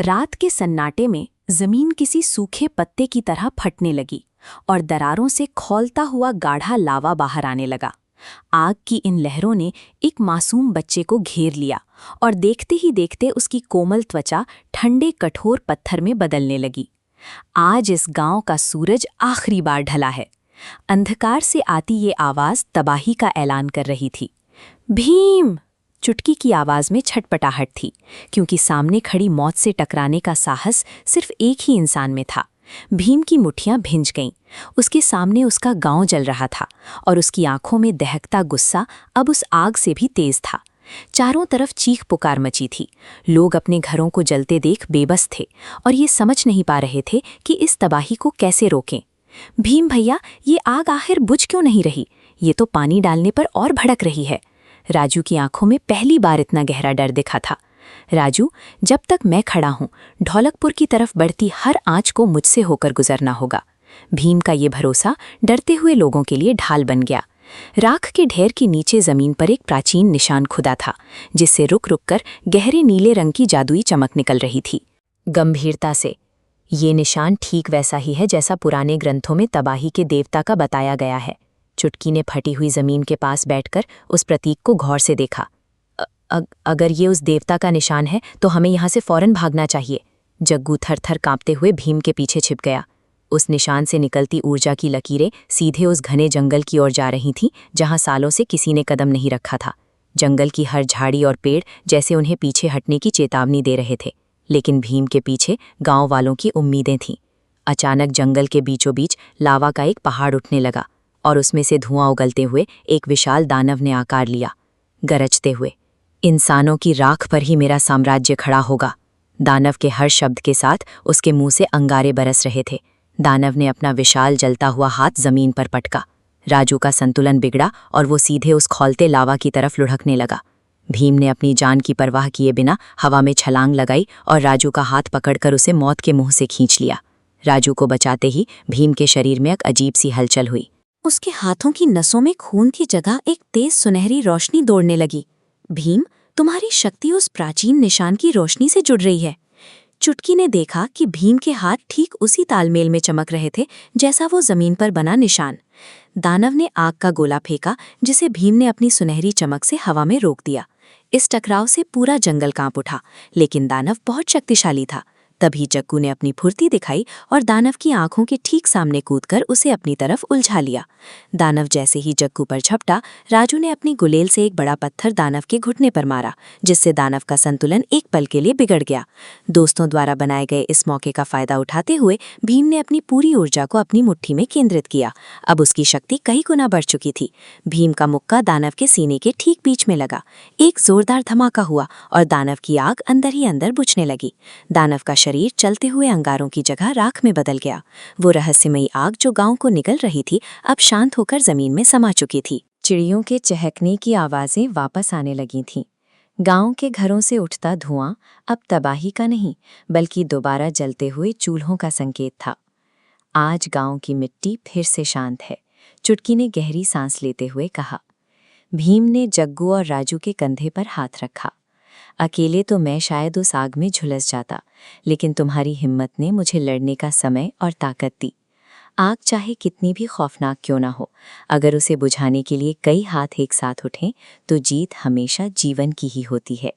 रात के सन्नाटे में जमीन किसी सूखे पत्ते की तरह फटने लगी और दरारों से खौलता हुआ गाढ़ा लावा बाहर आने लगा। आग की इन लहरों ने एक मासूम बच्चे को घेर लिया और देखते ही देखते उसकी कोमल त्वचा ठंडे कठोर पत्थर में बदलने लगी। आज इस गांव का सूरज आखिरी बार ढला है। अंधकार से आती ये आवाज तबाही का ऐलान कर रही थी। भीम! चुटकी की आवाज में छटपटाहट थी, क्योंकि सामने खड़ी मौत से टकराने का साहस सिर्फ एक ही इंसान में था। भीम की मुट्ठियां भिंज गईं। उसके सामने उसका गांव जल रहा था और उसकी आंखों में दहकता गुस्सा अब उस आग से भी तेज था। चारों तरफ चीख पुकार मची थी। लोग अपने घरों को जलते देख बेबस थे और ये समझ नहीं पा रहे थे कि इस तबाही को कैसे रोकें। भीम भैया, ये आग आखिर बुझ क्यों नहीं रही? ये तो पानी डालने पर और भड़क रही है। राजू की आंखों में पहली बार इतना गहरा डर दिखा था। राजू, जब तक मैं खड़ा हूं, ढोलकपुर की तरफ बढ़ती हर आंच को मुझसे होकर गुजरना होगा। भीम का ये भरोसा डरते हुए लोगों के लिए ढाल बन गया। राख के ढेर के नीचे जमीन पर एक प्राचीन निशान खुदा था, जिससे रुक रुक कर गहरे नीले रंग की जादुई चमक निकल रही थी। गंभीरता से, ये निशान ठीक वैसा ही है जैसा पुराने ग्रंथों में तबाही के देवता का बताया गया है। चुटकी ने फटी हुई जमीन के पास बैठकर उस प्रतीक को गौर से देखा। अगर ये उस देवता का निशान है तो हमें यहाँ से फौरन भागना चाहिए। जग्गू थर-थर कांपते हुए भीम के पीछे छिप गया। उस निशान से निकलती ऊर्जा की लकीरें सीधे उस घने जंगल की ओर जा रही थीं, जहाँ सालों से किसी ने कदम नहीं रखा था। जंगल की हर झाड़ी और पेड़ जैसे उन्हें पीछे हटने की चेतावनी दे रहे थे, लेकिन भीम के पीछे गांव वालों की उम्मीदें थीं। अचानक जंगल के बीचों बीच लावा का एक पहाड़ उठने लगा और उसमें से धुआं उगलते हुए एक विशाल दानव ने आकार लिया, गरजते हुए, इंसानों की राख पर ही मेरा साम्राज्य खड़ा होगा। दानव के हर शब्द के साथ उसके मुंह से अंगारे बरस रहे थे। दानव ने अपना विशाल जलता हुआ हाथ जमीन पर पटका। राजू का संतुलन बिगड़ा और वो सीधे उस खौलते लावा की तरफ लुढ़कने लगा। भीम ने अपनी जान की परवाह किए बिना हवा में छलांग लगाई और राजू का हाथ पकड़कर उसे मौत के मुंह से खींच लिया। राजू को बचाते ही भीम के शरीर में एक अजीब सी हलचल हुई। उसके हाथों की नसों में खून की जगह एक तेज सुनहरी रोशनी दौड़ने लगी। भीम, तुम्हारी शक्ति उस प्राचीन निशान की रोशनी से जुड़ रही है। चुटकी ने देखा कि भीम के हाथ ठीक उसी तालमेल में चमक रहे थे जैसा वो जमीन पर बना निशान। दानव ने आग का गोला फेंका, जिसे भीम ने अपनी सुनहरी चमक से हवा में रोक दिया। इस टकराव से पूरा जंगल कांप उठा, लेकिन दानव बहुत शक्तिशाली था। तभी जग्गू ने अपनी फुर्ती दिखाई और दानव की आंखों के ठीक सामने कूदकर उसे अपनी तरफ उलझा लिया। दानव जैसे ही जग्गू पर झपटा, राजू ने अपनी गुलेल से एक बड़ा पत्थर दानव के घुटने पर मारा, जिससे दानव का संतुलन एक पल के लिए बिगड़ गया। दोस्तों द्वारा बनाए गए इस मौके का फायदा उठाते हुए भीम ने अपनी पूरी ऊर्जा को अपनी मुट्ठी में केंद्रित किया। अब उसकी शक्ति कई गुना बढ़ चुकी थी। भीम का मुक्का दानव के सीने के ठीक बीच में लगा। एक जोरदार धमाका हुआ और दानव की आग अंदर ही अंदर बुझने लगी। दानव का शरीर चलते हुए अंगारों की जगह राख में बदल गया। वो रहस्यमयी आग जो गांव को निगल रही थी, अब शांत होकर जमीन में समा चुकी थी। चिड़ियों के चहकने की आवाजें वापस आने लगी थीं। गांव के घरों से उठता धुआं अब तबाही का नहीं, बल्कि दोबारा जलते हुए चूल्हों का संकेत था। आज गांव की मिट्टी फिर से शांत है, चुटकी ने गहरी सांस लेते हुए कहा। भीम ने जग्गू और राजू के कंधे पर हाथ रखा। अकेले तो मैं शायद उस आग में झुलस जाता, लेकिन तुम्हारी हिम्मत ने मुझे लड़ने का समय और ताकत दी। आग चाहे कितनी भी खौफनाक क्यों ना हो, अगर उसे बुझाने के लिए कई हाथ एक साथ उठें तो जीत हमेशा जीवन की ही होती है।